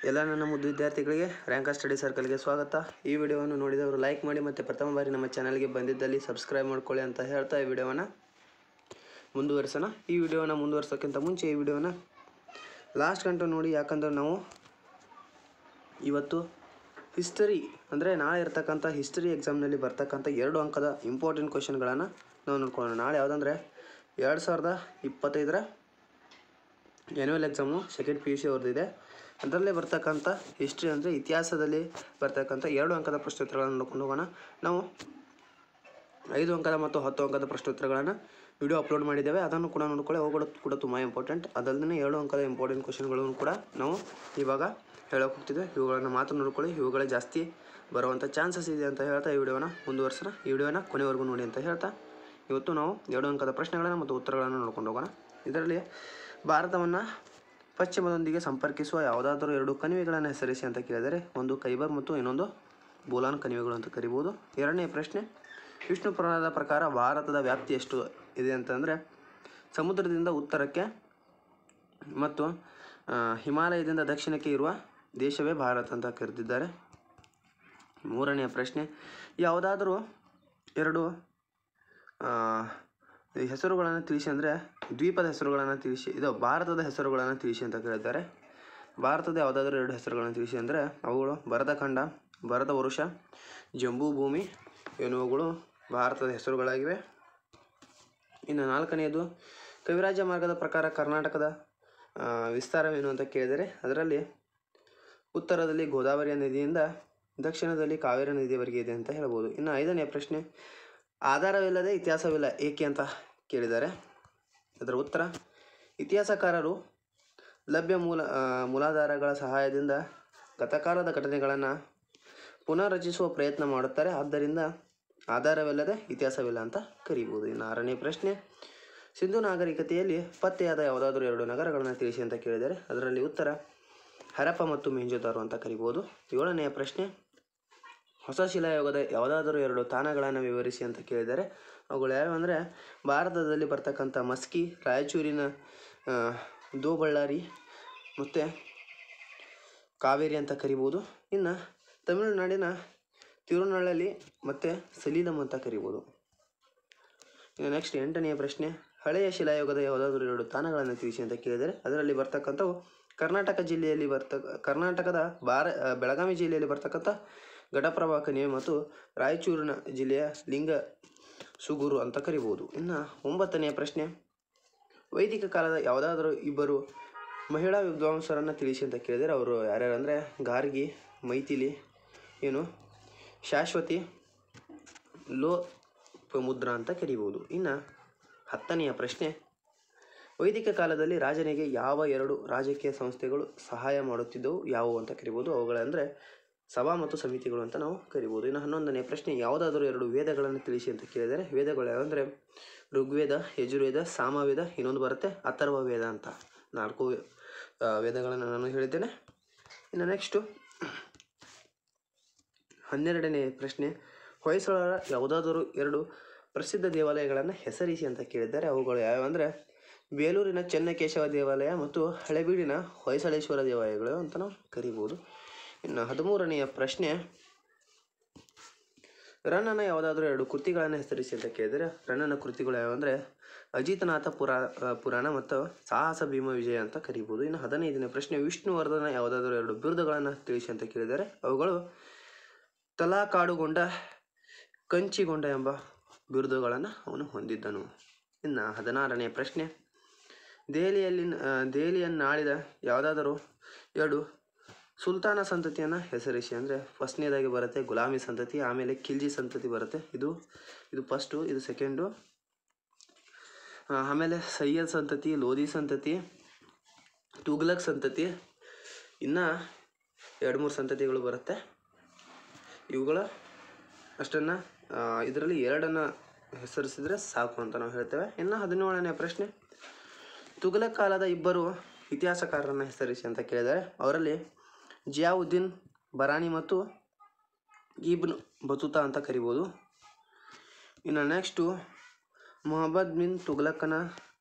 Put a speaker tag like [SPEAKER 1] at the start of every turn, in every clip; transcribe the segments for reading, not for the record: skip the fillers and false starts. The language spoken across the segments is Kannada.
[SPEAKER 1] ಎಲ್ಲ ನನ್ನ ಮುದ್ದು ವಿದ್ಯಾರ್ಥಿಗಳಿಗೆ ರ್ಯಾಂಕರ್ ಸ್ಟಡಿ ಸರ್ಕಲ್ಗೆ ಸ್ವಾಗತ. ಈ ವಿಡಿಯೋವನ್ನು ನೋಡಿದವರು ಲೈಕ್ ಮಾಡಿ ಮತ್ತು ಪ್ರಥಮ ಬಾರಿ ನಮ್ಮ ಚಾನಲ್ಗೆ ಬಂದಿದ್ದಲ್ಲಿ ಸಬ್ಸ್ಕ್ರೈಬ್ ಮಾಡ್ಕೊಳ್ಳಿ ಅಂತ ಹೇಳ್ತಾ ಈ ವಿಡಿಯೋವನ್ನು ಮುಂದುವರಿಸೋಣ. ಈ ವಿಡಿಯೋನ ಮುಂದುವರ್ಸೋಕ್ಕಿಂತ ಮುಂಚೆ ಈ ವಿಡಿಯೋನ ಲಾಸ್ಟ್ ಗಂಟೆ ನೋಡಿ, ಯಾಕಂದ್ರೆ ನಾವು ಇವತ್ತು ಹಿಸ್ಟರಿ ಅಂದರೆ ನಾಳೆ ಇರ್ತಕ್ಕಂಥ ಹಿಸ್ಟರಿ ಎಕ್ಸಾಮ್ನಲ್ಲಿ ಬರ್ತಕ್ಕಂಥ 2 ಅಂಕದ ಇಂಪಾರ್ಟೆಂಟ್ ಕ್ವಶನ್ಗಳನ್ನು ನಾವು ನೋಡ್ಕೊಳ್ಳೋಣ. ನಾಳೆ ಯಾವುದಂದರೆ 2025 ಆ್ಯನ್ಯುವಲ್ ಎಕ್ಸಾಮು ಸೆಕೆಂಡ್ PUC ಅವ್ರದ್ದಿದೆ. ಅದರಲ್ಲೇ ಬರ್ತಕ್ಕಂಥ ಹಿಸ್ಟ್ರಿ ಅಂದರೆ ಇತಿಹಾಸದಲ್ಲಿ ಬರ್ತಕ್ಕಂಥ 2 ಅಂಕದ ಪ್ರಶ್ನೋತ್ತರಗಳನ್ನು ನೋಡ್ಕೊಂಡು ಹೋಗೋಣ. ನಾವು 5 ಅಂಕದ ಮತ್ತು 10 ಅಂಕದ ಪ್ರಶ್ನೋತ್ತರಗಳನ್ನು ವಿಡಿಯೋ ಅಪ್ಲೋಡ್ ಮಾಡಿದ್ದೇವೆ, ಅದನ್ನು ಕೂಡ ನೋಡ್ಕೊಳ್ಳಿ. ಅವುಗಳು ಕೂಡ ತುಂಬ ಇಂಪಾರ್ಟೆಂಟ್. ಅದಲ್ಲದೆ 7 ಅಂಕದ ಇಂಪಾರ್ಟೆಂಟ್ ಕ್ವಶನ್ಗಳನ್ನು ಕೂಡ ನಾವು ಇವಾಗ ಹೇಳೋಕೆ ಹೋಗ್ತಿದ್ದೆ. ಇವುಗಳನ್ನು ಮಾತ್ರ ನೋಡ್ಕೊಳ್ಳಿ, ಇವುಗಳೇ ಜಾಸ್ತಿ ಬರುವಂಥ ಚಾನ್ಸಸ್ ಇದೆ ಅಂತ ಹೇಳ್ತಾ ಈ ವಿಡಿಯೋನ ಮುಂದುವರ್ಸೋಣ. ಈ ವಿಡಿಯೋನ ಕೊನೆವರೆಗೂ ನೋಡಿ ಅಂತ ಹೇಳ್ತಾ ಇವತ್ತು ನಾವು 2 ಅಂಕದ ಪ್ರಶ್ನೆಗಳನ್ನು ಮತ್ತು ಉತ್ತರಗಳನ್ನು ನೋಡ್ಕೊಂಡು ಹೋಗೋಣ. ಇದರಲ್ಲಿ ಭಾರತವನ್ನು ಪಶ್ಚಿಮದೊಂದಿಗೆ ಸಂಪರ್ಕಿಸುವ ಯಾವುದಾದರೂ 2 ಕಣಿವೆಗಳನ್ನು ಹೆಸರಿಸಿ ಅಂತ ಕೇಳಿದರೆ, ಒಂದು ಖೈಬರ್ ಮತ್ತು ಇನ್ನೊಂದು ಬೋಲಾನ್ ಕಣಿವೆಗಳು ಅಂತ ಕರಿಬೋದು. ಎರಡನೇ ಪ್ರಶ್ನೆ, ವಿಷ್ಣು ಪುರಾಣದ ಪ್ರಕಾರ ಭಾರತದ ವ್ಯಾಪ್ತಿ ಎಷ್ಟು ಇದೆ ಅಂತಂದರೆ, ಸಮುದ್ರದಿಂದ ಉತ್ತರಕ್ಕೆ ಮತ್ತು ಹಿಮಾಲಯದಿಂದ ದಕ್ಷಿಣಕ್ಕೆ ಇರುವ ದೇಶವೇ ಭಾರತ ಅಂತ ಕರೆದಿದ್ದಾರೆ. ಮೂರನೆಯ ಪ್ರಶ್ನೆ, ಯಾವುದಾದರೂ 2 ಹೆಸರುಗಳನ್ನು ತಿಳಿಸಿ ಅಂದರೆ ದ್ವೀಪದ ಹೆಸರುಗಳನ್ನು ತಿಳಿಸಿ, ಇದು ಭಾರತದ ಹೆಸರುಗಳನ್ನು ತಿಳಿಸಿ ಅಂತ ಕೇಳಿದ್ದಾರೆ. ಭಾರತದ ಯಾವುದಾದ್ರೂ 2 ಹೆಸರುಗಳನ್ನು ತಿಳಿಸಿ ಅಂದರೆ ಅವುಗಳು ಭರತಖಂಡ, ಭರತ ವರುಷ, ಜಂಬೂ ಭೂಮಿ ಎನ್ನುವುಗಳು ಭಾರತದ ಹೆಸರುಗಳಾಗಿವೆ. ಇನ್ನು 4ನೆಯದು, ಕವಿರಾಜ ಮಾರ್ಗದ ಪ್ರಕಾರ ಕರ್ನಾಟಕದ ವಿಸ್ತಾರವೇನು ಅಂತ ಕೇಳಿದರೆ ಅದರಲ್ಲಿ ಉತ್ತರದಲ್ಲಿ ಗೋದಾವರಿಯ ನದಿಯಿಂದ ದಕ್ಷಿಣದಲ್ಲಿ ಕಾವೇರಿ ನದಿಯವರೆಗೆ ಇದೆ ಅಂತ ಹೇಳ್ಬೋದು. ಇನ್ನು 5ನೇ ಪ್ರಶ್ನೆ, ಆಧಾರವಿಲ್ಲದೆ ಇತಿಹಾಸವಿಲ್ಲ ಏಕೆ ಅಂತ ಕೇಳಿದ್ದಾರೆ. ಅದರ ಉತ್ತರ, ಇತಿಹಾಸಕಾರರು ಲಭ್ಯ ಮೂಲಾಧಾರಗಳ ಸಹಾಯದಿಂದ ಗತಕಾಲದ ಘಟನೆಗಳನ್ನು ಪುನರ್ರಚಿಸುವ ಪ್ರಯತ್ನ ಮಾಡುತ್ತಾರೆ, ಆದ್ದರಿಂದ ಆಧಾರವಿಲ್ಲದೆ ಇತಿಹಾಸವಿಲ್ಲ ಅಂತ ಕರೀಬೋದು. ಇನ್ನು 6ನೇ ಪ್ರಶ್ನೆ, ಸಿಂಧು ನಾಗರಿಕತೆಯಲ್ಲಿ ಪತ್ತೆಯಾದ ಯಾವುದಾದ್ರೂ 2 ನಗರಗಳನ್ನು ತಿಳಿಸಿ ಅಂತ ಕೇಳಿದರೆ ಅದರಲ್ಲಿ ಉತ್ತರ ಹರಪ್ಪ ಮತ್ತು ಮೊಹೆಂಜೊದಾರೋ ಅಂತ ಕರಿಬೋದು. 7ನೇ ಪ್ರಶ್ನೆ, ಹೊಸ ಶಿಲಾಯುಗದ ಯಾವುದಾದರೂ 2 ತಾಣಗಳನ್ನು ವಿವರಿಸಿ ಅಂತ ಕೇಳಿದರೆ ಅವುಗಳು ಯಾವ್ಯಾವ ಅಂದರೆ ಭಾರತದಲ್ಲಿ ಬರ್ತಕ್ಕಂಥ ಮಸ್ಕಿ, ರಾಯಚೂರಿನ ದೋಬಳ್ಳಾರಿ ಮತ್ತು ಕಾವೇರಿ ಅಂತ ಕರಿಬೋದು. ಇನ್ನು ತಮಿಳುನಾಡಿನ ತಿರುನಳ್ಳಲಿ ಮತ್ತು ಸಲೀಲಂ ಅಂತ ಕರಿಬೋದು. ಇನ್ನು ನೆಕ್ಸ್ಟ್ 8ನೇ ಪ್ರಶ್ನೆ, ಹಳೆಯ ಶಿಲಾಯುಗದ ಯಾವುದಾದ್ರೂ 2 ತಾಣಗಳನ್ನು ತಿಳಿಸಿ ಅಂತ ಕೇಳಿದರೆ ಅದರಲ್ಲಿ ಬರ್ತಕ್ಕಂಥವು ಕರ್ನಾಟಕದ ಬೆಳಗಾವಿ ಜಿಲ್ಲೆಯಲ್ಲಿ ಬರ್ತಕ್ಕಂಥ ಘಟಪ್ರಭಾ ಕಣಿವೆ ಮತ್ತು ರಾಯಚೂರಿನ ಜಿಲ್ಲೆಯ ಲಿಂಗ ಸುಗೂರು ಅಂತ ಕರಿಬೋದು. ಇನ್ನು 9ನೇ ಪ್ರಶ್ನೆ, ವೈದಿಕ ಕಾಲದ ಯಾವುದಾದ್ರೂ 2 ಮಹಿಳಾ ವಿದ್ವಾಂಸರನ್ನು ತಿಳಿಸಿ ಅಂತ ಕೇಳಿದರೆ ಅವರು ಯಾರ್ಯಾರು ಅಂದರೆ ಗಾರ್ಗಿ, ಮೈಥಿಲಿ, ಶಾಶ್ವತಿ, ಲೋಪಮುದ್ರಾ ಅಂತ ಕರಿಬೋದು. ಇನ್ನು 10ನೆಯ ಪ್ರಶ್ನೆ, ವೈದಿಕ ಕಾಲದಲ್ಲಿ ರಾಜನಿಗೆ ಯಾವ 2 ರಾಜಕೀಯ ಸಂಸ್ಥೆಗಳು ಸಹಾಯ ಮಾಡುತ್ತಿದ್ದವು ಯಾವುವು ಅಂತ ಕರಿಬೋದು. ಅವುಗಳಂದರೆ ಸಭಾ ಮತ್ತು ಸಮಿತಿಗಳು ಅಂತ ನಾವು ಕರಿಬೋದು. ಇನ್ನು 11ನೇ ಪ್ರಶ್ನೆ, ಯಾವುದಾದರೂ 2 ವೇದಗಳನ್ನು ತಿಳಿಸಿ ಅಂತ ಕೇಳಿದರೆ ವೇದಗಳು ಯಾವಂದರೆ ಋಗ್ವೇದ, ಯಜುರ್ವೇದ, ಸಾಮವೇದ, ಇನ್ನೊಂದು ಬರುತ್ತೆ ಅಥರ್ವ ವೇದ ಅಂತ. 4 ವೇದಗಳನ್ನು ನಾನು ಹೇಳಿದ್ದೇನೆ. ಇನ್ನು ನೆಕ್ಸ್ಟು 12ನೇ ಪ್ರಶ್ನೆ, ಹೊಯ್ಸಳರ ಯಾವುದಾದರೂ 2 ಪ್ರಸಿದ್ಧ ದೇವಾಲಯಗಳನ್ನು ಹೆಸರಿಸಿ ಅಂತ ಕೇಳಿದ್ದಾರೆ. ಅವುಗಳು ಯಾವ್ಯಾವ ಅಂದರೆ ಬೇಲೂರಿನ ಚೆನ್ನಕೇಶವ ದೇವಾಲಯ ಮತ್ತು ಹಳೆಬೀಡಿನ ಹೊಯ್ಸಳೇಶ್ವರ ದೇವಾಲಯಗಳು ಅಂತ ನಾವು ಕರಿಬೋದು. ಇನ್ನು 13ನೆಯ ಪ್ರಶ್ನೆ, ರನ್ನನ ಯಾವುದಾದ್ರೂ 2 ಕೃತಿಗಳನ್ನು ಹೆಸರಿಸಿ ಅಂತ ಕೇಳಿದರೆ ರನ್ನನ ಕೃತಿಗಳು ಯಾವಂದರೆ ಅಜಿತನಾಥ ಪುರಾಣ ಮತ್ತು ಸಾಹಸ ಭೀಮ ವಿಜಯ ಅಂತ ಕರಿಬೋದು. ಇನ್ನು 15ನೇ ಪ್ರಶ್ನೆ, ವಿಷ್ಣುವರ್ಧನ ಯಾವುದಾದ್ರೂ 2 ಬಿರುದುಗಳನ್ನು ತಿಳಿಸಿ ಅಂತ ಕೇಳಿದರೆ ಅವುಗಳು ತಲಾಕಾಡುಗೊಂಡ, ಕಂಚಿಗೊಂಡ ಎಂಬ ಬಿರುದುಗಳನ್ನು ಅವನು ಹೊಂದಿದ್ದನು. ಇನ್ನು 16ನೇ ಪ್ರಶ್ನೆ, ದೆಹಲಿಯನ್ನಾಳಿದ ಯಾವುದಾದರೂ 2 ಸುಲ್ತಾನ ಸಂತತಿಯನ್ನು ಹೆಸರಿಸಿ ಅಂದರೆ ಫಸ್ಟ್ನೇದಾಗಿ ಬರುತ್ತೆ ಗುಲಾಮಿ ಸಂತತಿ, ಆಮೇಲೆ ಖಿಲ್ಜಿ ಸಂತತಿ ಬರುತ್ತೆ. ಇದು ಫಸ್ಟು, ಇದು ಸೆಕೆಂಡು, ಆಮೇಲೆ ಸೈಯದ್ ಸಂತತಿ, ಲೋಧಿ ಸಂತತಿ, ತುಘಲಕ್ ಸಂತತಿ, ಇನ್ನು 2-3 ಸಂತತಿಗಳು ಬರುತ್ತೆ. ಇವುಗಳ ಅಷ್ಟನ್ನು ಇದರಲ್ಲಿ 2 ಹೆಸರಿಸಿದರೆ ಸಾಕು ಅಂತ ನಾವು ಹೇಳ್ತೇವೆ. ಇನ್ನು 17ನೇ ಪ್ರಶ್ನೆ, ತುಘಲಕ್ ಕಾಲದ 2 ಇತಿಹಾಸಕಾರರನ್ನು ಹೆಸರಿಸಿ ಅಂತ ಕೇಳಿದರೆ ಅವರಲ್ಲಿ ಜಿಯಾವುದ್ದೀನ್ ಬರಾನಿ ಮತ್ತು ಇಬ್ನ್ ಬತೂತಾ ಅಂತ ಕರಿಬೋದು. ಇನ್ನು ನೆಕ್ಸ್ಟು ಮೊಹಮ್ಮದ್ ಬಿನ್ ತುಘಲಕನ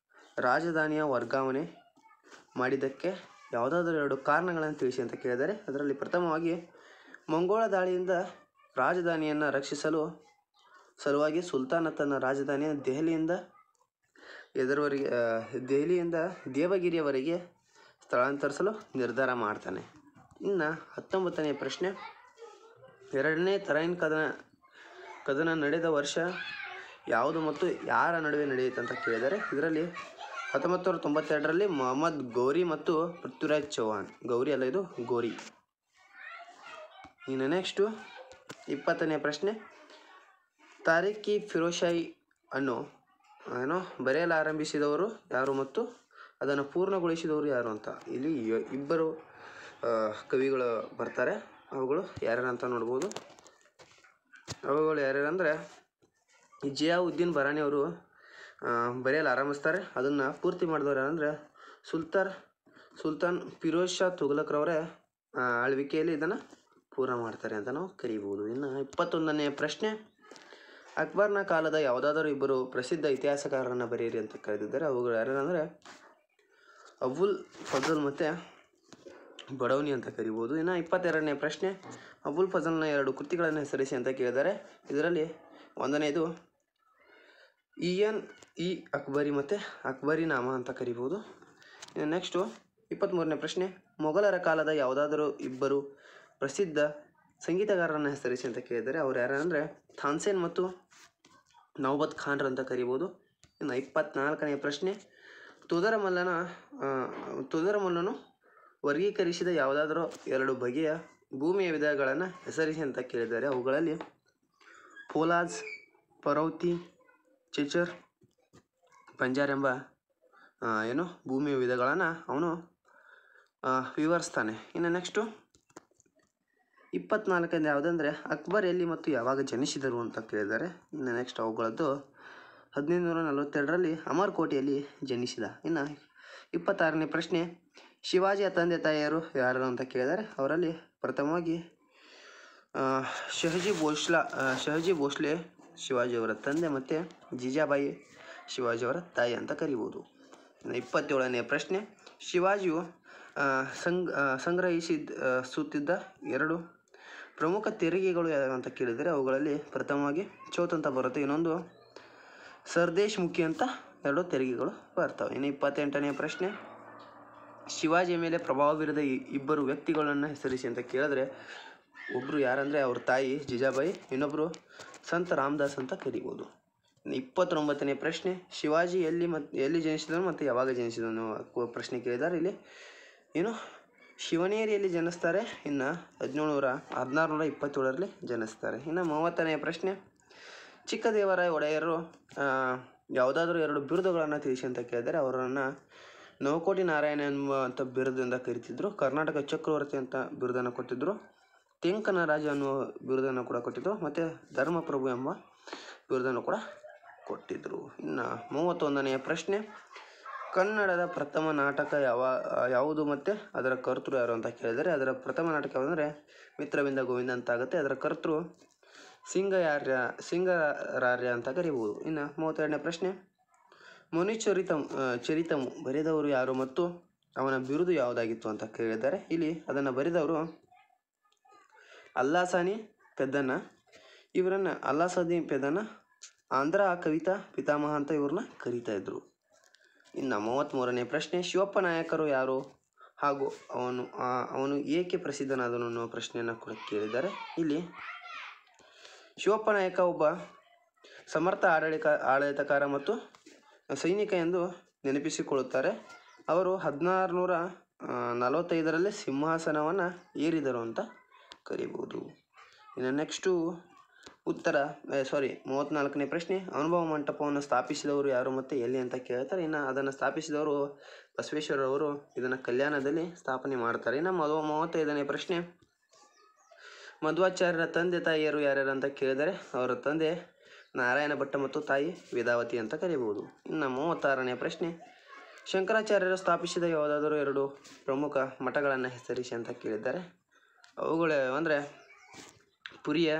[SPEAKER 1] ರಾಜಧಾನಿಯ ವರ್ಗಾವಣೆ ಮಾಡಿದ್ದಕ್ಕೆ ಯಾವುದಾದರೂ 2 ಕಾರಣಗಳನ್ನು ತಿಳಿಸಿ ಅಂತ ಕೇಳಿದರೆ, ಅದರಲ್ಲಿ ಪ್ರಥಮವಾಗಿ ಮಂಗೋಳ ದಾಳಿಯಿಂದ ರಾಜಧಾನಿಯನ್ನು ರಕ್ಷಿಸಲು ಸಲುವಾಗಿ ಸುಲ್ತಾನ ತನ್ನ ರಾಜಧಾನಿಯನ್ನು ದೆಹಲಿಯಿಂದ ದೇವಗಿರಿಯವರೆಗೆ ಸ್ಥಳಾಂತರಿಸಲು ನಿರ್ಧಾರ ಮಾಡ್ತಾನೆ. ಇನ್ನು 19ನೇ ಪ್ರಶ್ನೆ, ಎರಡನೇ ತರೈನ್ ಕದನ ನಡೆದ ವರ್ಷ ಯಾವುದು ಮತ್ತು ಯಾರ ನಡುವೆ ನಡೆಯಿತು ಅಂತ ಕೇಳಿದರೆ, ಇದರಲ್ಲಿ 1992ರಲ್ಲಿ ಮೊಹಮ್ಮದ್ ಗೌರಿ ಮತ್ತು ಪೃಥ್ವಿರಾಜ್ ಚೌಹಾಣ್. ಗೌರಿ ಅಲ್ಲ, ಇದು ಗೋರಿ. ಇನ್ನು ನೆಕ್ಸ್ಟು 20ನೇ ಪ್ರಶ್ನೆ, ತಾರೀಖಿ ಫಿರೋಜಾಯಿ ಅನ್ನು ಬರೆಯಲು ಆರಂಭಿಸಿದವರು ಯಾರು ಮತ್ತು ಅದನ್ನು ಪೂರ್ಣಗೊಳಿಸಿದವರು ಯಾರು ಅಂತ. ಇಲ್ಲಿ 2 ಕವಿಗಳು ಬರ್ತಾರೆ. ಅವುಗಳು ಯಾರ್ಯಾರು ಅಂತ ನೋಡ್ಬೋದು. ಅವುಗಳು ಯಾರ್ಯಾರಂದರೆ, ಜಿಯಾವುದ್ದೀನ್ ಬರಾನಿ ಅವರು ಬರೆಯಲು ಆರಂಭಿಸ್ತಾರೆ. ಅದನ್ನು ಪೂರ್ತಿ ಮಾಡಿದವರು ಯಾರಂದರೆ ಸುಲ್ತಾನ್ ಫಿರೋಜ್ ಶಾ ತುಘಲಕ್ರವರ ಆಳ್ವಿಕೆಯಲ್ಲಿ ಇದನ್ನು ಪೂರ್ಣ ಮಾಡ್ತಾರೆ ಅಂತ ನಾವು ಕರಿಬೋದು. ಇನ್ನು 21ನೇ ಪ್ರಶ್ನೆ, ಅಕ್ಬರ್ನ ಕಾಲದ ಯಾವುದಾದರೂ 2 ಪ್ರಸಿದ್ಧ ಇತಿಹಾಸಕಾರರನ್ನು ಬರೆಯಿರಿ ಅಂತ ಕರೆದಿದ್ದಾರೆ. ಅವುಗಳು ಯಾರ್ಯಾರಂದರೆ ಅಬುಲ್ ಫಜಲ್ ಮತ್ತು ಬಡೌನಿ ಅಂತ ಕರಿಬೋದು. ಇನ್ನು 22ನೇ ಪ್ರಶ್ನೆ, ಅಬುಲ್ ಫಜಲ್ನ 2 ಕೃತಿಗಳನ್ನು ಹೆಸರಿಸಿ ಅಂತ ಕೇಳಿದ್ದಾರೆ. ಇದರಲ್ಲಿ 1ನೇದು ಇ ಅಕ್ಬರಿ ಮತ್ತು ಅಕ್ಬರಿ ನಾಮ ಅಂತ ಕರಿಬೋದು. ಇನ್ನು ನೆಕ್ಸ್ಟು 23ನೇ ಪ್ರಶ್ನೆ, ಮೊಘಲರ ಕಾಲದ ಯಾವುದಾದರೂ 2 ಪ್ರಸಿದ್ಧ ಸಂಗೀತಗಾರರನ್ನು ಹೆಸರಿಸಿ ಅಂತ ಕೇಳಿದ್ದಾರೆ. ಅವ್ರು ಯಾರಂದರೆ ತಾನ್ಸೇನ್ ಮತ್ತು ನೌಬತ್ ಖಾನ್ರ್ ಅಂತ ಕರಿಬೋದು. ಇನ್ನು 24ನೇ ಪ್ರಶ್ನೆ, ತೋದರಮಲ್ಲನು ವರ್ಗೀಕರಿಸಿದ ಯಾವುದಾದರೂ 2 ಬಗೆಯ ಭೂಮಿಯ ವಿಧಗಳನ್ನು ಹೆಸರಿಸಿ ಅಂತ ಕೇಳಿದ್ದಾರೆ. ಅವುಗಳಲ್ಲಿ ಪೋಲಾಜ್, ಪರೌತಿ, ಚೆಚರ್, ಬಂಜಾರ್ ಎಂಬ ಭೂಮಿಯ ವಿಧಗಳನ್ನು ಅವನು ವಿವರಿಸ್ತಾನೆ. ಇನ್ನು ನೆಕ್ಸ್ಟು 24ನೇದು ಯಾವುದಂದರೆ ಅಕ್ಬರ್ ಎಲ್ಲಿ ಮತ್ತು ಯಾವಾಗ ಜನಿಸಿದರು ಅಂತ ಕೇಳಿದ್ದಾರೆ. ಇನ್ನು ನೆಕ್ಸ್ಟ್ ಅವುಗಳದ್ದು 1542ರಲ್ಲಿ ಅಮರ್ಕೋಟೆಯಲ್ಲಿ ಜನಿಸಿದ. ಇನ್ನು 26ನೇ ಪ್ರಶ್ನೆ, ಶಿವಾಜಿಯ ತಂದೆ ತಾಯಿಯರು ಯಾರು ಅಂತ ಕೇಳಿದ್ದಾರೆ. ಅವರಲ್ಲಿ ಪ್ರಥಮವಾಗಿ ಶಹಜಿ ಭೋಸ್ಲೆ ಶಿವಾಜಿಯವರ ತಂದೆ ಮತ್ತು ಜೀಜಾಬಾಯಿ ಶಿವಾಜಿಯವರ ತಾಯಿ ಅಂತ ಕರಿಬೋದು. ಇನ್ನು 27ನೇ ಪ್ರಶ್ನೆ, ಶಿವಾಜಿಯು ಸಂಗ್ರಹಿಸುತ್ತಿದ್ದ 2 ಪ್ರಮುಖ ತೆರಿಗೆಗಳು ಯಾವ್ಯಾವ ಅಂತ ಕೇಳಿದರೆ, ಅವುಗಳಲ್ಲಿ ಪ್ರಥಮವಾಗಿ ಚೌತ್ ಅಂತ ಬರುತ್ತೆ, ಇನ್ನೊಂದು ಸರ್ದೇಶ್ ಮುಖಿ ಅಂತ 2 ತೆರಿಗೆಗಳು ಬರ್ತವೆ. ಇನ್ನು 28ನೇ ಪ್ರಶ್ನೆ, ಶಿವಾಜಿಯ ಮೇಲೆ ಪ್ರಭಾವ ಬೀರಿದ 2 ವ್ಯಕ್ತಿಗಳನ್ನು ಹೆಸರಿಸಿ ಅಂತ ಕೇಳಿದ್ರೆ, ಒಬ್ಬರು ಯಾರಂದರೆ ಅವ್ರ ತಾಯಿ ಜೀಜಾಬಾಯಿ, ಇನ್ನೊಬ್ಬರು ಸಂತ ರಾಮದಾಸ್ ಅಂತ ಕರಿಬೋದು. ಇನ್ನು 29ನೇ ಪ್ರಶ್ನೆ, ಶಿವಾಜಿ ಎಲ್ಲಿ ಜನಿಸಿದನು ಮತ್ತು ಯಾವಾಗ ಜನಿಸಿದನು ಪ್ರಶ್ನೆ ಕೇಳಿದ್ದಾರೆ. ಇಲ್ಲಿ ಶಿವನೇರಿಯಲ್ಲಿ ಜನಿಸ್ತಾರೆ. ಇನ್ನು 1627ರಲ್ಲಿ ಜನಿಸ್ತಾರೆ. ಇನ್ನು 30ನೇ ಪ್ರಶ್ನೆ, ಚಿಕ್ಕದೇವರಾಯ ಒಡೆಯರು ಯಾವುದಾದ್ರೂ 2 ಬಿರುದುಗಳನ್ನು ತಿಳಿಸಿ ಅಂತ ಕೇಳಿದರೆ, ಅವರನ್ನು ನವಕೋಟಿ ನಾರಾಯಣ ಎಂಬಂಥ ಬಿರುದಿಂದ ಕರಿತಿದ್ರು. ಕರ್ನಾಟಕ ಚಕ್ರವರ್ತಿ ಅಂತ ಬಿರುದನ್ನು ಕೊಟ್ಟಿದ್ದರು. ತೆಂಕನ ರಾಜ ಅನ್ನುವ ಬಿರುದನ್ನು ಕೂಡ ಕೊಟ್ಟಿದ್ದರು. ಮತ್ತು ಧರ್ಮಪ್ರಭು ಎಂಬ ಬಿರುದನ್ನು ಕೂಡ ಕೊಟ್ಟಿದ್ದರು. ಇನ್ನು 31ನೇ ಪ್ರಶ್ನೆ, ಕನ್ನಡದ ಪ್ರಥಮ ನಾಟಕ ಯಾವುದು ಮತ್ತು ಅದರ ಕರ್ತೃ ಯಾರು ಅಂತ ಕೇಳಿದರೆ, ಅದರ ಪ್ರಥಮ ನಾಟಕ ಯಾವುದಂದರೆ ಮಿತ್ರವಿಂದ ಗೋವಿಂದ ಅಂತ ಆಗುತ್ತೆ. ಅದರ ಕರ್ತೃ ಸಿಂಗರಾರ್ಯ ಅಂತ ಕರಿಬೋದು. ಇನ್ನು 32ನೇ ಪ್ರಶ್ನೆ, ಚರಿತಮು ಬರೆದವರು ಯಾರು ಮತ್ತು ಅವನ ಬಿರುದು ಯಾವುದಾಗಿತ್ತು ಅಂತ ಕೇಳಿದ್ದಾರೆ. ಇಲ್ಲಿ ಅದನ್ನು ಬರೆದವರು ಅಲ್ಲಾಸಾನಿ ಪೆದ್ದಣ್ಣ. ಇವರನ್ನು ಅಲ್ಲಾಸಾನಿ ಪೆದ್ದಣ್ಣ ಆಂಧ್ರ ಕವಿತಾ ಪಿತಾಮಹ ಅಂತ ಇವ್ರನ್ನ ಕರೀತಾ ಇದ್ರು. ಇನ್ನು 33ನೇ ಪ್ರಶ್ನೆ, ಶಿವಪ್ಪ ನಾಯಕರು ಯಾರು ಹಾಗೂ ಅವನು ಏಕೆ ಪ್ರಸಿದ್ಧನಾದನು ಅನ್ನೋ ಪ್ರಶ್ನೆಯನ್ನು ಕೂಡ ಕೇಳಿದ್ದಾರೆ. ಇಲ್ಲಿ ಶಿವಪ್ಪ ನಾಯಕ ಒಬ್ಬ ಸಮರ್ಥ ಆಡಳಿತಕಾರ ಮತ್ತು ಸೈನಿಕ ಎಂದು ನೆನಪಿಸಿಕೊಳ್ಳುತ್ತಾರೆ. ಅವರು 1645ರಲ್ಲಿ ಸಿಂಹಾಸನವನ್ನು ಏರಿದರು ಅಂತ ಕರಿಬೋದು. ಇನ್ನು ನೆಕ್ಸ್ಟು 34ನೇ ಪ್ರಶ್ನೆ, ಅನುಭವ ಮಂಟಪವನ್ನು ಸ್ಥಾಪಿಸಿದವರು ಯಾರು ಮತ್ತು ಎಲ್ಲಿ ಅಂತ ಕೇಳ್ತಾರೆ. ಇನ್ನು ಅದನ್ನು ಸ್ಥಾಪಿಸಿದವರು ಬಸವೇಶ್ವರವರು. ಇದನ್ನು ಕಲ್ಯಾಣದಲ್ಲಿ ಸ್ಥಾಪನೆ ಮಾಡ್ತಾರೆ. ಇನ್ನು 35ನೇ ಪ್ರಶ್ನೆ, ಮಧ್ವಾಚಾರ್ಯರ ತಂದೆ ತಾಯಿಯರು ಯಾರ್ಯಾರು ಅಂತ ಕೇಳಿದರೆ, ಅವರ ತಂದೆ ನಾರಾಯಣ ಭಟ್ಟ ಮತ್ತು ತಾಯಿ ವೇದಾವತಿ ಅಂತ ಕರಿಬೋದು. ಇನ್ನು 36ನೇ ಪ್ರಶ್ನೆ, ಶಂಕರಾಚಾರ್ಯರು ಸ್ಥಾಪಿಸಿದ ಯಾವುದಾದರೂ 2 ಪ್ರಮುಖ ಮಠಗಳನ್ನು ಹೆಸರಿಸಿ ಅಂತ ಕೇಳಿದ್ದಾರೆ. ಅವುಗಳು ಅಂದರೆ ಪುರಿಯ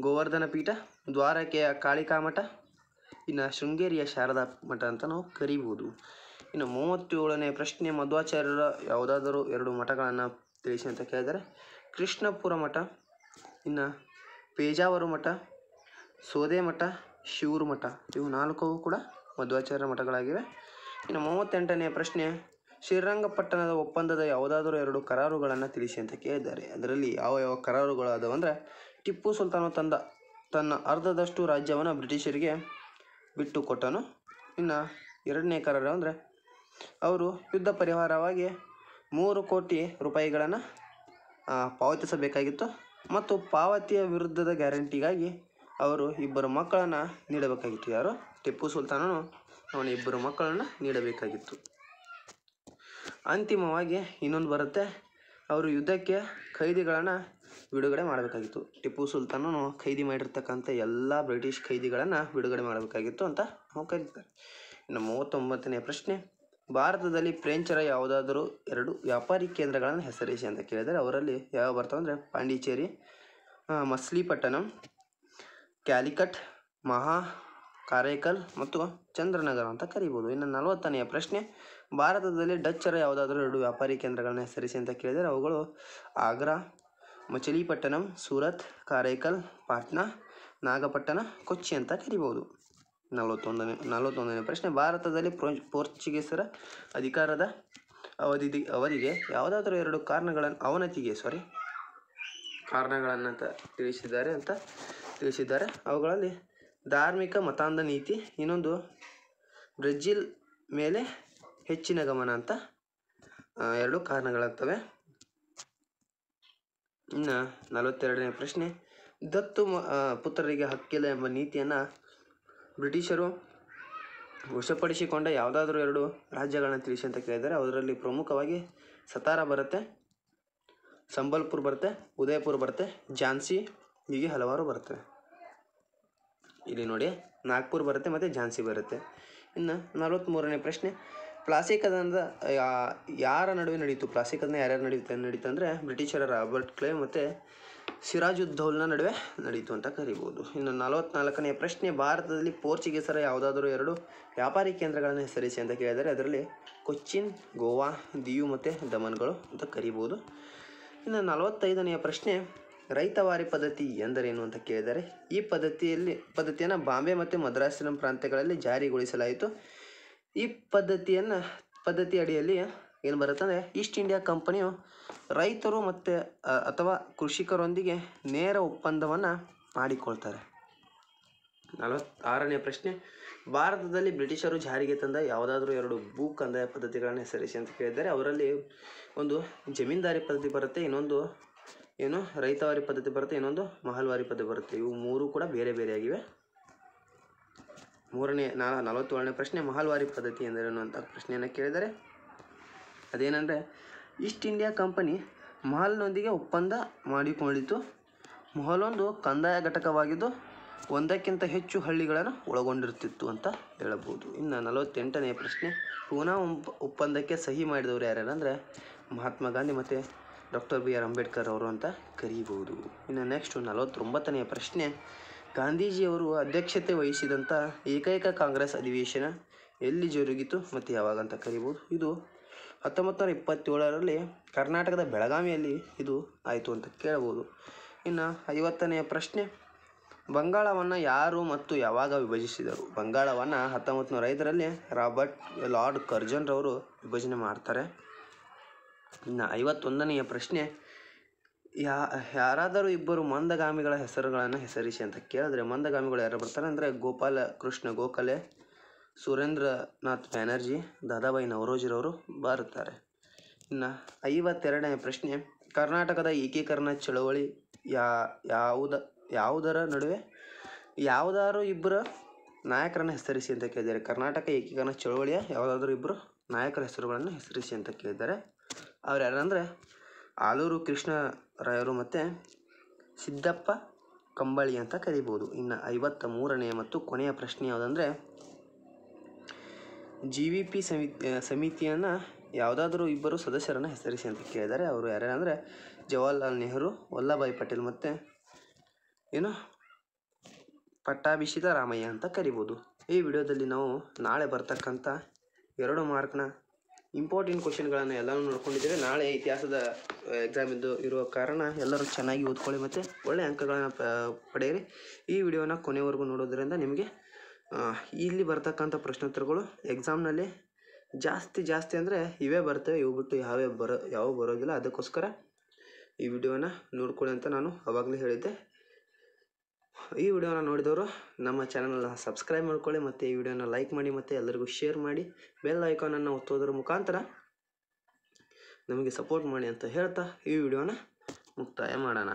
[SPEAKER 1] ಗೋವರ್ಧನ ಪೀಠ, ದ್ವಾರಕೆಯ ಕಾಳಿಕಾ ಮಠ, ಇನ್ನು ಶೃಂಗೇರಿಯ ಶಾರದಾ ಮಠ ಅಂತ ನಾವು ಕರಿಬೋದು. ಇನ್ನು 37ನೇ ಪ್ರಶ್ನೆ, ಮಧ್ವಾಚಾರ್ಯರ ಯಾವುದಾದರೂ 2 ಮಠಗಳನ್ನು ತಿಳಿಸಿ ಅಂತ ಕೇಳಿದರೆ ಕೃಷ್ಣಪುರ ಮಠ, ಇನ್ನು ಪೇಜಾವರ ಮಠ, ಸೋದೆ ಮಠ, ಶಿವೂರು ಮಠ, ಇವು 4 ಕೂಡ ಮಧ್ವಾಚಾರ್ಯರ ಮಠಗಳಾಗಿವೆ. ಇನ್ನು 38ನೇ ಪ್ರಶ್ನೆ, ಶ್ರೀರಂಗಪಟ್ಟಣದ ಒಪ್ಪಂದದ ಯಾವುದಾದರೂ 2 ಕರಾರುಗಳನ್ನು ತಿಳಿಸಿ ಅಂತ ಕೇಳಿದ್ದಾರೆ. ಅದರಲ್ಲಿ ಯಾವ ಕರಾರುಗಳು ಅದಾವ ಅಂದರೆ, ಟಿಪ್ಪು ಸುಲ್ತಾನು ತನ್ನ ಅರ್ಧದಷ್ಟು ರಾಜ್ಯವನ್ನು ಬ್ರಿಟಿಷರಿಗೆ ಬಿಟ್ಟು ಕೊಟ್ಟನು. ಇನ್ನು 2ನೇ ಕರಾರು ಅಂದರೆ ಅವರು ಯುದ್ಧ ಪರಿಹಾರವಾಗಿ 3 ಕೋಟಿ ರೂಪಾಯಿಗಳನ್ನು ಪಾವತಿಸಬೇಕಾಗಿತ್ತು ಮತ್ತು ಪಾವತಿಯ ವಿರುದ್ಧದ ಗ್ಯಾರಂಟಿಗಾಗಿ ಅವರು 2 ಮಕ್ಕಳನ್ನು ನೀಡಬೇಕಾಗಿತ್ತು. ಯಾರು? ಟಿಪ್ಪು ಸುಲ್ತಾನನು ಅವನ 2 ಮಕ್ಕಳನ್ನು ನೀಡಬೇಕಾಗಿತ್ತು. ಅಂತಿಮವಾಗಿ ಇನ್ನೊಂದು ಬರುತ್ತೆ, ಅವರು ಯುದ್ಧಕ್ಕೆ ಖೈದಿಗಳನ್ನು ಬಿಡುಗಡೆ ಮಾಡಬೇಕಾಗಿತ್ತು. ಟಿಪ್ಪು ಸುಲ್ತಾನನು ಖೈದಿ ಮಾಡಿರ್ತಕ್ಕಂಥ ಎಲ್ಲ ಬ್ರಿಟಿಷ್ ಖೈದಿಗಳನ್ನು ಬಿಡುಗಡೆ ಮಾಡಬೇಕಾಗಿತ್ತು ಅಂತ ನಾವು ಕರೀತಾರೆ. ಇನ್ನು 39ನೇ ಪ್ರಶ್ನೆ, ಭಾರತದಲ್ಲಿ ಫ್ರೆಂಚರ ಯಾವುದಾದರೂ 2 ವ್ಯಾಪಾರಿ ಕೇಂದ್ರಗಳನ್ನು ಹೆಸರಿಸಿ ಅಂತ ಕೇಳಿದರೆ ಅವರಲ್ಲಿ ಯಾವ ಬರ್ತಾವೆ ಅಂದರೆ ಪಾಂಡಿಚೇರಿ, ಮಸ್ಲಿಪಟ್ಟಣಂ, ಕ್ಯಾಲಿಕಟ್, ಕಾರೈಕಲ್ ಮತ್ತು ಚಂದ್ರನಗರ ಅಂತ ಕರೀಬೋದು. ಇನ್ನು 40ನೆಯ ಪ್ರಶ್ನೆ, ಭಾರತದಲ್ಲಿ ಡಚ್ಚರ ಯಾವುದಾದರೂ 2 ವ್ಯಾಪಾರಿ ಕೇಂದ್ರಗಳನ್ನು ಹೆಸರಿಸಿ ಅಂತ ಕೇಳಿದರೆ ಅವುಗಳು ಆಗ್ರಾ, ಮಚಿಲಿಪಟ್ಟಣಂ, ಸೂರತ್, ಕಾರೈಕಲ್, ಪಾಟ್ನಾ, ನಾಗಪಟ್ಟಣ, ಕೊಚ್ಚಿ ಅಂತ ಕರೀಬೋದು. 41ನೇ ಪ್ರಶ್ನೆ, ಭಾರತದಲ್ಲಿ ಪೋರ್ಚುಗೀಸರ ಅಧಿಕಾರದ ಅವಧಿಗೆ ಯಾವುದಾದರೂ 2 ಕಾರಣಗಳನ್ನು ತಿಳಿಸಿದ್ದಾರೆ. ಅವುಗಳಲ್ಲಿ ಧಾರ್ಮಿಕ ಮತಾಂಧ ನೀತಿ, ಇನ್ನೊಂದು ಬ್ರೆಜಿಲ್ ಮೇಲೆ ಹೆಚ್ಚಿನ ಗಮನ ಅಂತ 2 ಕಾರಣಗಳಾಗ್ತವೆ. ಇನ್ನು 42ನೇ ಪ್ರಶ್ನೆ, ದತ್ತು ಪುತ್ರರಿಗೆ ಹಕ್ಕಿಲ್ಲ ಎಂಬ ನೀತಿಯನ್ನು ಬ್ರಿಟಿಷರು ವಶಪಡಿಸಿಕೊಂಡ ಯಾವುದಾದ್ರೂ 2 ರಾಜ್ಯಗಳನ್ನು ತಿಳಿಸಿ ಅಂತ ಕೇಳಿದರೆ ಅದರಲ್ಲಿ ಪ್ರಮುಖವಾಗಿ ಸತಾರಾ ಬರುತ್ತೆ, ಸಂಬಲ್ಪುರ್ ಬರುತ್ತೆ, ಉದಯಪುರ ಬರುತ್ತೆ, ಝಾನ್ಸಿ, ಹೀಗೆ ಹಲವಾರು ಬರ್ತವೆ. ಇಲ್ಲಿ ನೋಡಿ, ನಾಗ್ಪುರ್ ಬರುತ್ತೆ ಮತ್ತು ಝಾನ್ಸಿ ಬರುತ್ತೆ. ಇನ್ನು 43ನೇ ಪ್ರಶ್ನೆ, ಪ್ಲಾಸಿ ಕದನ ಯಾರ ನಡುವೆ ನಡೀತು? ಪ್ಲಾಸಿ ಕದನ ಯಾರ್ಯಾರು ನಡೀತು ಅಂದರೆ ಬ್ರಿಟಿಷರ ರಾಬರ್ಟ್ ಕ್ಲೈವ್ ಮತ್ತು ಸಿರಾಜುದ್ದೌಲನ ನಡುವೆ ನಡೀತು ಅಂತ ಕರಿಬೋದು. ಇನ್ನು 44ನೇ ಪ್ರಶ್ನೆ, ಭಾರತದಲ್ಲಿ ಪೋರ್ಚುಗೀಸರ ಯಾವುದಾದರೂ 2 ವ್ಯಾಪಾರಿ ಕೇಂದ್ರಗಳನ್ನು ಹೆಸರಿಸಿ ಅಂತ ಕೇಳಿದರೆ ಅದರಲ್ಲಿ ಕೊಚ್ಚಿನ್, ಗೋವಾ, ದಿಯು ಮತ್ತು ದಮನ್ಗಳು ಅಂತ ಕರಿಬೋದು. ಇನ್ನು 45ನೆಯ ಪ್ರಶ್ನೆ, ರೈತವಾರಿ ಪದ್ಧತಿ ಎಂದರೇನು ಅಂತ ಕೇಳಿದರೆ ಈ ಪದ್ಧತಿಯನ್ನು ಬಾಂಬೆ ಮತ್ತು ಮದ್ರಾಸಿನ ಪ್ರಾಂತ್ಯಗಳಲ್ಲಿ ಜಾರಿಗೊಳಿಸಲಾಯಿತು. ಈ ಪದ್ಧತಿ ಅಡಿಯಲ್ಲಿ ಏನು ಬರುತ್ತೆ ಅಂದರೆ ಈಸ್ಟ್ ಇಂಡಿಯಾ ಕಂಪನಿಯು ರೈತರು ಮತ್ತು ಅಥವಾ ಕೃಷಿಕರೊಂದಿಗೆ ನೇರ ಒಪ್ಪಂದವನ್ನು ಮಾಡಿಕೊಳ್ತಾರೆ. 46ನೇ ಪ್ರಶ್ನೆ, ಭಾರತದಲ್ಲಿ ಬ್ರಿಟಿಷರು ಜಾರಿಗೆ ತಂದ ಯಾವುದಾದ್ರೂ 2 ಭೂ ಕಂದಾಯ ಪದ್ಧತಿಗಳನ್ನು ಹೆಸರಿಸಿ ಅಂತ ಕೇಳಿದರೆ ಅವರಲ್ಲಿ ಒಂದು ಜಮೀನ್ದಾರಿ ಪದ್ಧತಿ ಬರುತ್ತೆ, ಇನ್ನೊಂದು ರೈತವಾರಿ ಪದ್ಧತಿ ಬರುತ್ತೆ, ಇನ್ನೊಂದು ಮಹಲ್ವಾರಿ ಪದ್ಧತಿ ಬರುತ್ತೆ. ಇವು 3 ಕೂಡ ಬೇರೆ ಬೇರೆಯಾಗಿವೆ. 47ನೇ ಪ್ರಶ್ನೆ, ಮಹಲ್ವಾರಿ ಪದ್ಧತಿ ಎಂದರೇನು ಅಂತ ಪ್ರಶ್ನೆಯನ್ನು ಕೇಳಿದರೆ ಅದೇನೆಂದರೆ ಈಸ್ಟ್ ಇಂಡಿಯಾ ಕಂಪನಿ ಮಹಲ್ನೊಂದಿಗೆ ಒಪ್ಪಂದ ಮಾಡಿಕೊಂಡಿತು. ಮಹಲೊಂದು ಕಂದಾಯ ಘಟಕವಾಗಿದ್ದು ಒಂದಕ್ಕಿಂತ ಹೆಚ್ಚು ಹಳ್ಳಿಗಳನ್ನು ಒಳಗೊಂಡಿರ್ತಿತ್ತು ಅಂತ ಹೇಳಬಹುದು. ಇನ್ನು 48ನೇ ಪ್ರಶ್ನೆ, ಪೂನಾ ಒಪ್ಪಂದಕ್ಕೆ ಸಹಿ ಮಾಡಿದವರು ಯಾರ್ಯಾರು ಅಂದರೆ ಮಹಾತ್ಮ ಗಾಂಧಿ ಮತ್ತು ಡಾಕ್ಟರ್ BR ಅಂಬೇಡ್ಕರ್ ಅವರು ಅಂತ ಕರೀಬಹುದು. ಇನ್ನು ನೆಕ್ಸ್ಟ್ 49ನೇ ಪ್ರಶ್ನೆ, ಗಾಂಧೀಜಿಯವರು ಅಧ್ಯಕ್ಷತೆ ವಹಿಸಿದಂಥ ಏಕೈಕ ಕಾಂಗ್ರೆಸ್ ಅಧಿವೇಶನ ಎಲ್ಲಿ ಜರುಗಿತು ಮತ್ತು ಯಾವಾಗ ಅಂತ ಕರಿಬೋದು. ಇದು 1927ರಲ್ಲಿ ಕರ್ನಾಟಕದ ಬೆಳಗಾವಿಯಲ್ಲಿ ಇದು ಆಯಿತು ಅಂತ ಕೇಳಬಹುದು. ಇನ್ನು 50ನೆಯ ಪ್ರಶ್ನೆ, ಬಂಗಾಳವನ್ನು ಯಾರು ಮತ್ತು ಯಾವಾಗ ವಿಭಜಿಸಿದರು? ಬಂಗಾಳವನ್ನು 1905ರಲ್ಲಿ ಲಾರ್ಡ್ ಕರ್ಜನ್ ರವರು ವಿಭಜನೆ ಮಾಡ್ತಾರೆ. ಇನ್ನು 51ನೆಯ ಪ್ರಶ್ನೆ, ಯಾರಾದರೂ 2 ಮಂದಗಾಮಿಗಳ ಹೆಸರುಗಳನ್ನು ಹೆಸರಿಸಿ ಅಂತ ಕೇಳಿದ್ರೆ ಮಂದಗಾಮಿಗಳು ಯಾರು ಬರ್ತಾರೆ ಅಂದರೆ ಗೋಪಾಲ ಕೃಷ್ಣ ಗೋಖಲೆ, ಸುರೇಂದ್ರನಾಥ್ ಬ್ಯಾನರ್ಜಿ, ದಾದಾಬಾಯಿ ನವರೋಜಿರವರು ಬರುತ್ತಾರೆ. ಇನ್ನು 52ನೇ ಪ್ರಶ್ನೆ, ಕರ್ನಾಟಕದ ಏಕೀಕರಣ ಚಳವಳಿ ಯಾವುದರ ನಡುವೆ ಯಾವುದಾದ್ರು 2 ನಾಯಕರನ್ನು ಹೆಸರಿಸಿ ಅಂತ ಕೇಳಿದ್ದಾರೆ. ಕರ್ನಾಟಕ ಏಕೀಕರಣ ಚಳವಳಿಯ ಯಾವುದಾದ್ರೂ 2 ನಾಯಕರ ಹೆಸರುಗಳನ್ನು ಹೆಸರಿಸಿ ಅಂತ ಕೇಳಿದ್ದಾರೆ. ಅವ್ರು ಯಾರಂದರೆ ಆಲೂರು ಕೃಷ್ಣರಾಯರು ಮತ್ತು ಸಿದ್ದಪ್ಪ ಕಂಬಳಿ ಅಂತ ಕರಿಬೋದು. ಇನ್ನು 53ನೇ ಮತ್ತು ಕೊನೆಯ ಪ್ರಶ್ನೆ ಯಾವುದಂದರೆ GVP ಸಮಿತಿಯನ್ನು ಯಾವುದಾದ್ರೂ 2 ಸದಸ್ಯರನ್ನು ಹೆಸರಿಸಿ ಅಂತ ಕೇಳಿದ್ದಾರೆ. ಅವರು ಯಾರ್ಯಾರಂದರೆ ಜವಾಹರ್ಲಾಲ್ ನೆಹರು, ವಲ್ಲಭಾಯ್ ಪಟೇಲ್ ಮತ್ತು ಪಟ್ಟಾಭಿಷಿತ ರಾಮಯ್ಯ ಅಂತ ಕರಿಬೋದು. ಈ ವಿಡಿಯೋದಲ್ಲಿ ನಾವು ನಾಳೆ ಬರ್ತಕ್ಕಂಥ 2 ಮಾರ್ಕ್ನ ಇಂಪಾರ್ಟೆಂಟ್ ಕ್ವಶನ್ಗಳನ್ನು ಎಲ್ಲನೂ ನೋಡ್ಕೊಂಡಿದ್ದೇವೆ. ನಾಳೆ ಇತಿಹಾಸದ ಎಕ್ಸಾಮ್ ಇರುವ ಕಾರಣ ಎಲ್ಲರೂ ಚೆನ್ನಾಗಿ ಓದ್ಕೊಳ್ಳಿ ಮತ್ತು ಒಳ್ಳೆಯ ಅಂಕಗಳನ್ನು ಪಡೆಯಿರಿ. ಈ ವಿಡಿಯೋನ ಕೊನೆವರೆಗೂ ನೋಡೋದ್ರಿಂದ ನಿಮಗೆ ಇಲ್ಲಿ ಬರ್ತಕ್ಕಂಥ ಪ್ರಶ್ನೋತ್ತರಗಳು ಎಕ್ಸಾಮ್ನಲ್ಲಿ ಜಾಸ್ತಿ ಅಂದರೆ ಇವೇ ಬರ್ತವೆ. ಇವು ಬಿಟ್ಟು ಯಾವ ಬರೋದಿಲ್ಲ. ಅದಕ್ಕೋಸ್ಕರ ಈ ವಿಡಿಯೋನ ನೋಡ್ಕೊಳ್ಳಿ ಅಂತ ನಾನು ಆವಾಗಲೇ ಹೇಳಿದ್ದೆ. ಈ ವಿಡಿಯೋನ ನೋಡಿದವರು ನಮ್ಮ ಚಾನಲ್ನ ಸಬ್ಸ್ಕ್ರೈಬ್ ಮಾಡ್ಕೊಳ್ಳಿ ಮತ್ತು ಈ ವಿಡಿಯೋನ ಲೈಕ್ ಮಾಡಿ ಮತ್ತು ಎಲ್ಲರಿಗೂ ಶೇರ್ ಮಾಡಿ ಬೆಲ್ ಐಕಾನನ್ನು ಒತ್ತೋದ್ರ ಮುಖಾಂತರ ನಮಗೆ ಸಪೋರ್ಟ್ ಮಾಡಿ ಅಂತ ಹೇಳ್ತಾ ಈ ವಿಡಿಯೋನ ಮುಕ್ತಾಯ ಮಾಡೋಣ.